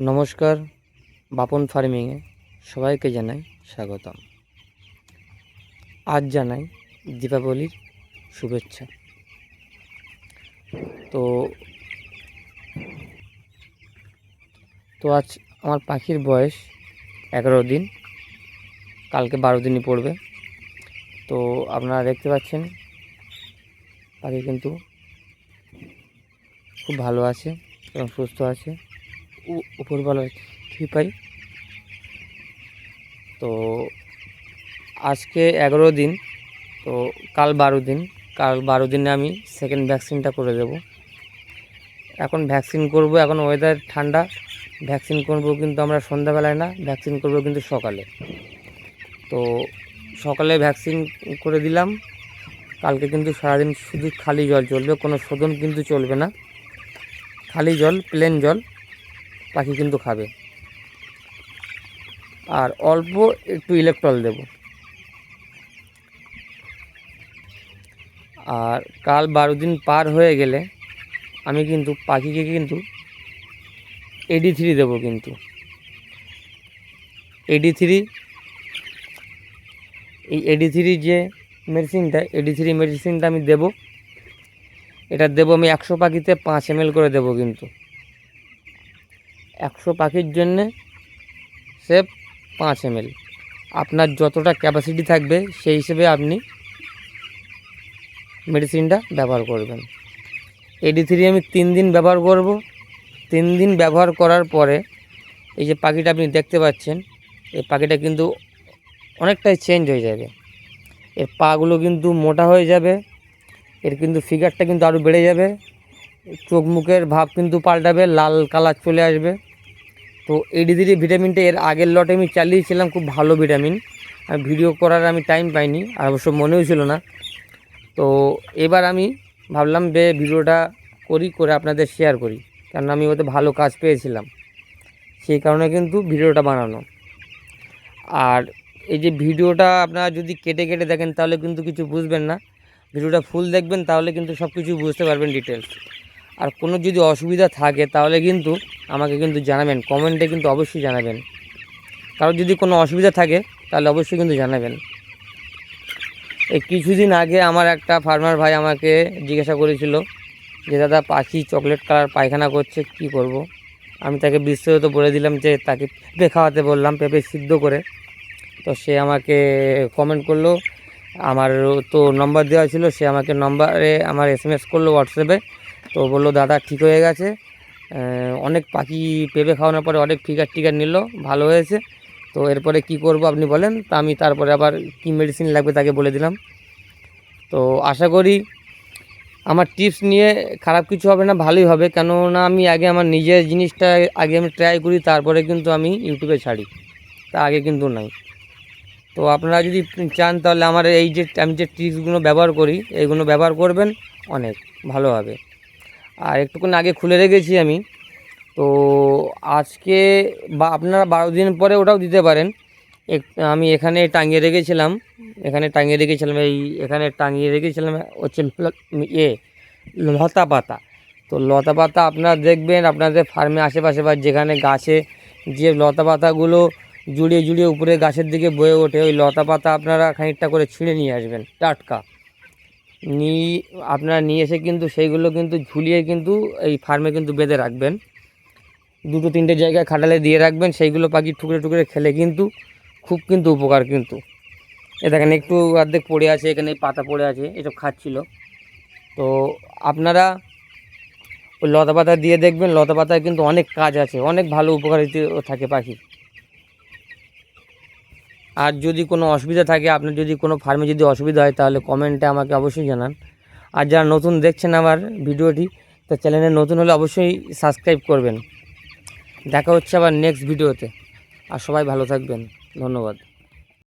নমস্কার, বাপন ফার্মিংয়ে সবাইকে জানাই স্বাগতম। আজ জানাই দীপাবলির শুভেচ্ছা। তো আজ আমার পাখির বয়স 11 দিন, কালকে 12 দিনই পড়বে। তো আপনারা দেখতে পাচ্ছেন পাখি কিন্তু খুব ভালো আছে এবং সুস্থ আছে, উপরবেলার কৃপায়। তো আজকে 11 দিন, তো কাল 12 দিনে আমি সেকেন্ড ভ্যাকসিনটা করে দেব। এখন ভ্যাকসিন করব, এখন ওয়েদার ঠান্ডা, ভ্যাকসিন করব কিন্তু আমরা সন্ধ্যাবেলায় না, ভ্যাকসিন করব কিন্তু সকালে। তো সকালে ভ্যাকসিন করে দিলাম। কালকে কিন্তু সারাদিন শুধু খালি জল চলবে, কোনো শোধন কিন্তু চলবে না, খালি জল, প্লেন জল পাখি কিন্তু খাবে। আর অল্প একটু ইলেকট্রল দেব। আর কাল 12 দিন পার হয়ে গেলে আমি কিন্তু পাখিকে কিন্তু AD3 দেবো। কিন্তু AD3, এই AD3 যে মেডিসিনটা আমি দেব, এটা দেবো আমি 100 পাখিতে 5 ml করে দেব। কিন্তু 100 পাখির জন্যে সে 5 ml। আপনার যতটা ক্যাপাসিটি থাকবে সেই হিসেবে আপনি মেডিসিনটা ব্যবহার করবেন। AD3 আমি 3 দিন ব্যবহার করব। 3 দিন ব্যবহার করার পরে এই যে পাখিটা আপনি দেখতে পাচ্ছেন, এই পাখিটা কিন্তু অনেকটাই চেঞ্জ হয়ে যাবে। এর পাগুলো কিন্তু মোটা হয়ে যাবে, এর কিন্তু ফিগারটা কিন্তু আরও বেড়ে যাবে, চোখ মুখের ভাব কিন্তু পাল্টাবে, লাল কালার চলে আসবে। তো AD3 ভিটামিনটা এর আগের লটে আমি চালিয়েছিলাম, খুব ভালো ভিটামিন। আমি ভিডিও করার টাইম পাইনি, আর অবশ্য মনেও ছিল না। তো এবার আমি ভাবলাম যে ভিডিওটা করে আপনাদের শেয়ার করি, কারণ আমি ওতে ভালো কাজ পেয়েছিলাম, সেই কারণে কিন্তু ভিডিওটা বানানো। আর এই যে ভিডিওটা আপনারা যদি কেটে কেটে দেখেন তাহলে কিন্তু কিছু বুঝবেন না, ভিডিওটা ফুল দেখবেন তাহলে কিন্তু সব কিছু বুঝতে পারবেন ডিটেলস। আর কোনো যদি অসুবিধা থাকে তাহলে কিন্তু আমাকে কিন্তু জানাবেন, কমেন্টে কিন্তু অবশ্যই জানাবেন। কারণ যদি কোনো অসুবিধা থাকে তাহলে অবশ্যই কিন্তু জানাবেন। এই কিছুদিন আগে আমার একটা ফার্মার ভাই আমাকে জিজ্ঞাসা করেছিল যে দাদা পাখি চকলেট কালার পায়খানা করছে, কি করব। আমি তাকে বিস্তারিত বলে দিলাম যে তাকে পেঁপে খাওয়াতে বললাম, পেঁপে সিদ্ধ করে। তো সে আমাকে কমেন্ট করলো, আমার তো নম্বর দেওয়া ছিল, সে আমাকে নম্বরে আমার SMS করলো হোয়াটসঅ্যাপে। তো বললো দাদা ঠিক হয়ে গেছে, অনেক পাখি পেঁপে খাওয়ানোর পরে অনেক ফিগার নিল, ভালো হয়েছে। তো এরপরে কি করব আপনি বলেন। তা আমি তারপরে আবার কি মেডিসিন লাগবে তাকে বলে দিলাম। তো আশা করি আমার টিপস নিয়ে খারাপ কিছু হবে না, ভালোই হবে। কেননা আমি আগে আমার নিজের জিনিসটা আগে আমি ট্রাই করি, তারপরে কিন্তু আমি ইউটিউবে ছাড়ি, তা আগে কিন্তু নাই। তো আপনারা যদি চান তাহলে আমার এই যে আমি যে টিপসগুলো ব্যবহার করি এইগুলো ব্যবহার করবেন, অনেক ভালো হবে। আর একটুক্ষণ আগে খুলে রেখেছি আমি, তো আজকে বা আপনারা 12 দিন পরে ওটাও দিতে পারেন। আমি এখানে টাঙিয়ে রেখেছিলাম, এখানে টাঙিয়ে রেখেছিলাম হচ্ছে লতা পাতা। তো লতা পাতা আপনারা দেখবেন আপনাদের ফার্মে আশেপাশে বা যেখানে গাছে যে লতা পাতাগুলো জুড়িয়ে উপরে গাছের দিকে বয়ে ওঠে, ওই লতা পাতা আপনারা খানিকটা করে ছিঁড়ে নিয়ে আসবেন, টাটকা আপনারা নিয়ে এসে কিন্তু সেইগুলো কিন্তু ঝুলিয়ে কিন্তু এই ফার্মে কিন্তু বেঁধে রাখবেন। 2-3টে জায়গায় খাটালে দিয়ে রাখবেন, সেইগুলো পাখি টুকরে খেলে কিন্তু খুব কিন্তু উপকার। কিন্তু এ দেখেন একটু অর্ধেক পড়ে আছে, এখানে পাতা পড়ে আছে, এসব খাচ্ছিল। তো আপনারা ওই লতা পাতা দিয়ে দেখবেন, লতা পাতায় কিন্তু অনেক কাজ আছে, অনেক ভালো উপকারিতা থাকে পাখি। আর যদি কোনো অসুবিধা থাকে, আপনার যদি কোনো ফার্মে যদি অসুবিধা হয় তাহলে কমেন্টে আমাকে অবশ্যই জানান। আর যারা নতুন দেখছেন আমার ভিডিওটি, তো চ্যানেলে নতুন হলে অবশ্যই সাবস্ক্রাইব করবেন। দেখা হচ্ছে আবার নেক্সট ভিডিওতে। আর সবাই ভালো থাকবেন, ধন্যবাদ।